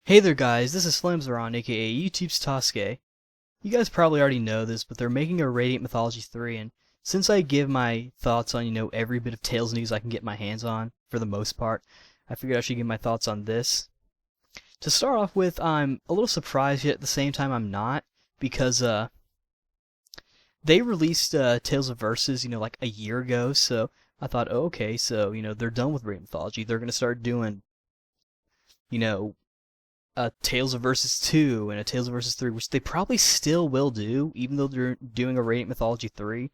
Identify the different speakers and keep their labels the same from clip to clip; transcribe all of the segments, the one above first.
Speaker 1: Hey there guys, this is Flamzaron, aka YouTube's Tosuke. You guys probably already know this, but they're making a Radiant Mythology 3, and since I give my thoughts on, every bit of Tales news I can get my hands on, for the most part, I figured I should give my thoughts on this. To start off with, I'm a little surprised, yet at the same time I'm not, because, they released, Tales of Verses, like a year ago, so I thought, oh, okay, so, they're done with Radiant Mythology, they're gonna start doing, you know, a Tales of Versus 2 and a Tales of Versus 3, which they probably still will do, even though they're doing a Radiant Mythology 3.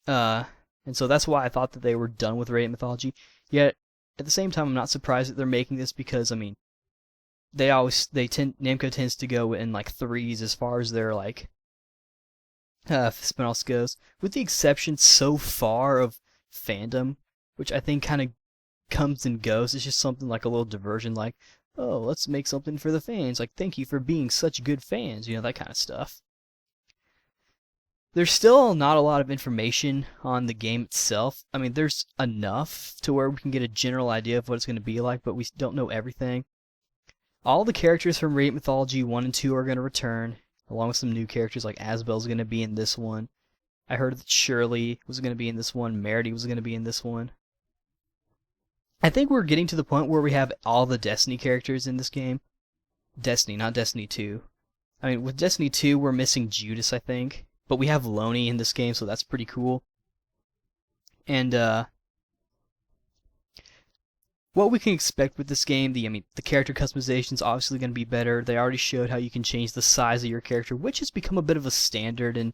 Speaker 1: Uh, and so that's why I thought that they were done with Radiant Mythology. Yet, at the same time, I'm not surprised that they're making this because, Namco tends to go in like threes as far as their like spinoffs goes, with the exception so far of fandom, which I think kind of comes and goes. It's just something like a little diversion, like, oh, let's make something for the fans. Like, thank you for being such good fans, that kind of stuff. There's still not a lot of information on the game itself. I mean, there's enough to where we can get a general idea of what it's going to be like, but we don't know everything. All the characters from Radiant Mythology 1 and 2 are going to return, along with some new characters like Asbel's going to be in this one. I heard that Shirley was going to be in this one, Meredy was going to be in this one. I think we're getting to the point where we have all the Destiny characters in this game. Destiny, not Destiny 2. I mean, with Destiny 2, we're missing Judas, I think. But we have Loney in this game, so that's pretty cool. And, what we can expect with this game, the character customization is obviously going to be better. They already showed how you can change the size of your character, which has become a bit of a standard in,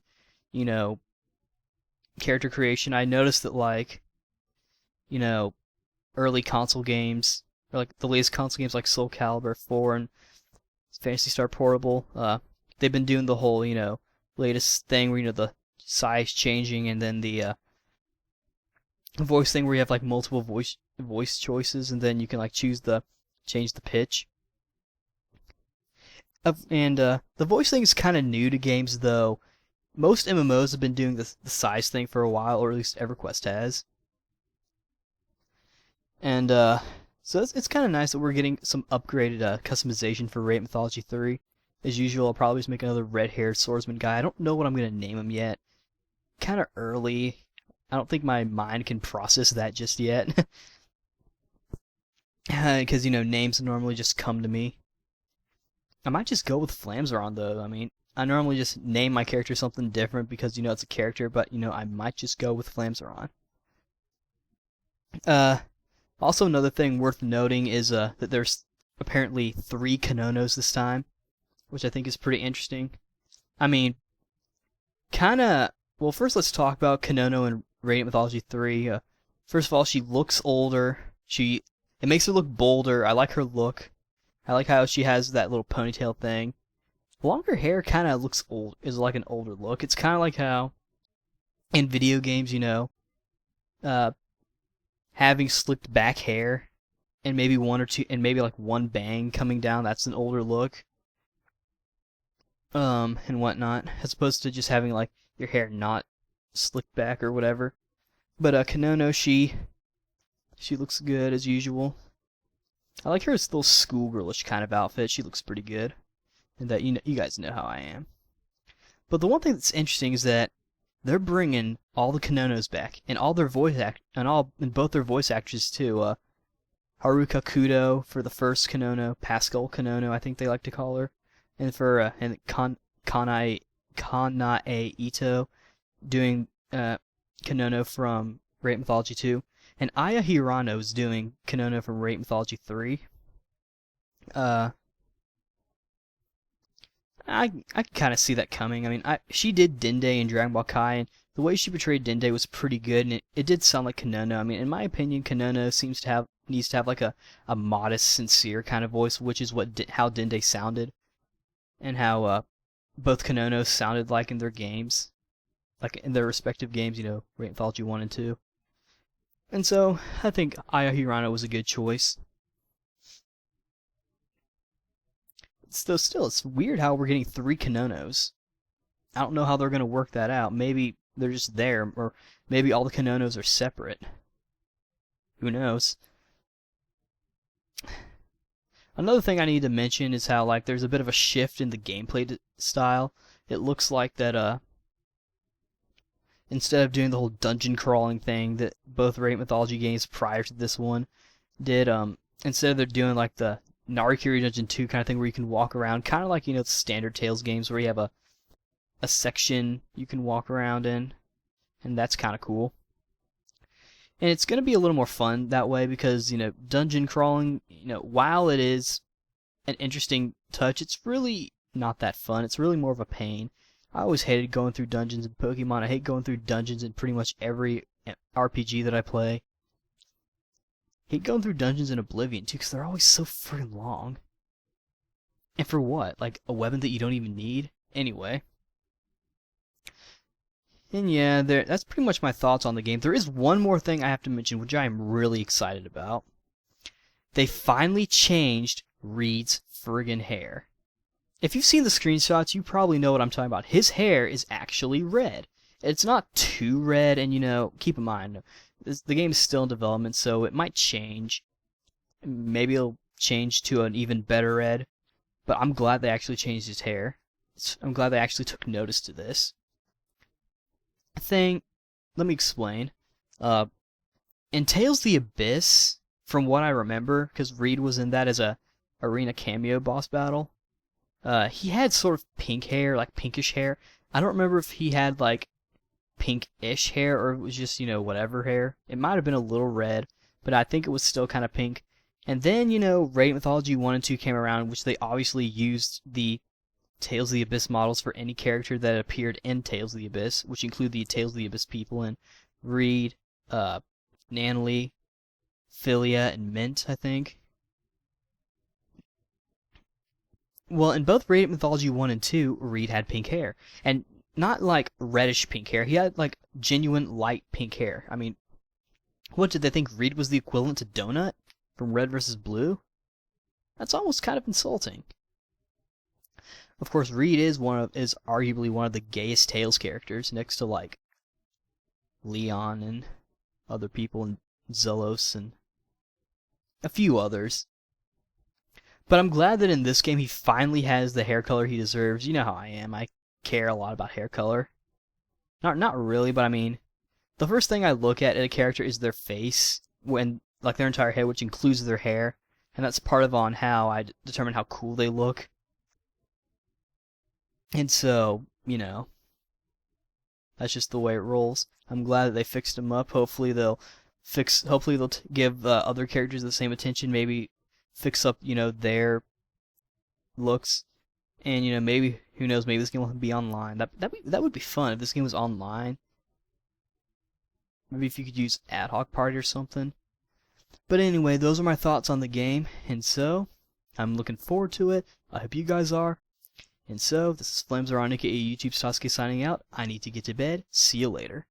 Speaker 1: character creation. I noticed that, like, early console games, or like the latest console games like Soul Calibur 4 and Phantasy Star Portable, they've been doing the whole, latest thing where, the size changing and then the voice thing where you have like multiple voice choices and then you can like change the pitch. And the voice thing is kind of new to games though. Most MMOs have been doing the size thing for a while, or at least EverQuest has. And so it's kind of nice that we're getting some upgraded customization for Radiant Mythology 3. As usual, I'll probably just make another red-haired swordsman guy. I don't know what I'm going to name him yet. Kind of early. I don't think my mind can process that just yet. Because, names normally just come to me. I might just go with Flamzaron, though. I mean, I normally just name my character something different because, it's a character, but, I might just go with Flamzaron. Also, another thing worth noting is that there's apparently 3 Kanonos this time, which I think is pretty interesting. I mean, well, first let's talk about Kanono in Radiant Mythology 3. First of all, she looks older. It makes her look bolder. I like her look. I like how she has that little ponytail thing. Longer hair kind of looks old, is like an older look. It's kind of like how in video games, having slicked back hair and maybe one or two and maybe like one bang coming down, that's an older look. And whatnot, as opposed to just having like your hair not slicked back or whatever. But Kanono, she looks good as usual. I like her little schoolgirlish kind of outfit. She looks pretty good, and that you guys know how I am. But the one thing that's interesting is that they're bringing all the Kanonos back, and all their and both their voice actors too. Haruka Kudo for the first Kanono, Pascal Kanono, I think they like to call her, and for Kanae Ito doing Kanono from Radiant Mythology 2, and Aya Hirano is doing Kanono from Radiant Mythology 3. I kind of see that coming. I mean, she did Dende in Dragon Ball Kai, and the way she portrayed Dende was pretty good, and it did sound like Kanono. I mean, in my opinion, Kanono needs to have like a modest, sincere kind of voice, which is how Dende sounded, and how both Kanonos sounded like in their games, like in their respective games. Radiant Mythology 1 and 2. And so I think Aya Hirano was a good choice. Still, it's weird how we're getting 3 Kanonos. I don't know how they're going to work that out. Maybe they're just there, or maybe all the Kanonos are separate. Who knows? Another thing I need to mention is how like there's a bit of a shift in the gameplay style. It looks like that instead of doing the whole dungeon crawling thing that both Radiant Mythology games prior to this one did, instead they're doing like the Narikiri Dungeon 2 kind of thing where you can walk around, kind of like, the standard Tales games where you have a section you can walk around in, and that's kind of cool. And it's going to be a little more fun that way because, dungeon crawling, while it is an interesting touch, it's really not that fun. It's really more of a pain. I always hated going through dungeons in Pokemon. I hate going through dungeons in pretty much every RPG that I play. I hate going through dungeons in Oblivion too because they're always so freaking long. And for what? Like a weapon that you don't even need? Anyway. And yeah, that's pretty much my thoughts on the game. There is one more thing I have to mention, which I am really excited about. They finally changed Reed's friggin' hair. If you've seen the screenshots, you probably know what I'm talking about. His hair is actually red. It's not too red, and keep in mind, the game is still in development, so it might change. Maybe it'll change to an even better red, but I'm glad they actually changed his hair. I'm glad they actually took notice to this. Let me explain. In Tales of the Abyss, from what I remember, because Reed was in that as a arena cameo boss battle, he had sort of pink hair, like pinkish hair. I don't remember if he had like pink-ish hair or it was just, whatever hair. It might have been a little red, but I think it was still kind of pink. And then, Radiant Mythology 1 and 2 came around, which they obviously used the Tales of the Abyss models for any character that appeared in Tales of the Abyss, which include the Tales of the Abyss people and Reed, Nanalie, Philia, and Mint, I think. Well, in both Radiant Mythology 1 and 2, Reed had pink hair. And not like reddish pink hair, he had like genuine light pink hair. I mean, what did they think Reed was the equivalent to Donut from Red vs. Blue? That's almost kind of insulting. Of course, Reed is arguably one of the gayest Tales characters, next to like Leon and other people, and Zelos and a few others. But I'm glad that in this game he finally has the hair color he deserves. You know how I am. I care a lot about hair color. Not really, but I mean, the first thing I look at in a character is their face, when like their entire head, which includes their hair, and that's part of on how I determine how cool they look. And so, that's just the way it rolls. I'm glad that they fixed him up. Hopefully they'll give other characters the same attention. Maybe fix up, their looks. And maybe, who knows? Maybe this game will be online. That would be fun if this game was online. Maybe if you could use ad hoc party or something. But anyway, those are my thoughts on the game, and so I'm looking forward to it. I hope you guys are. And so, this is Flames Are On, aka YouTube's Sasuke signing out. I need to get to bed. See you later.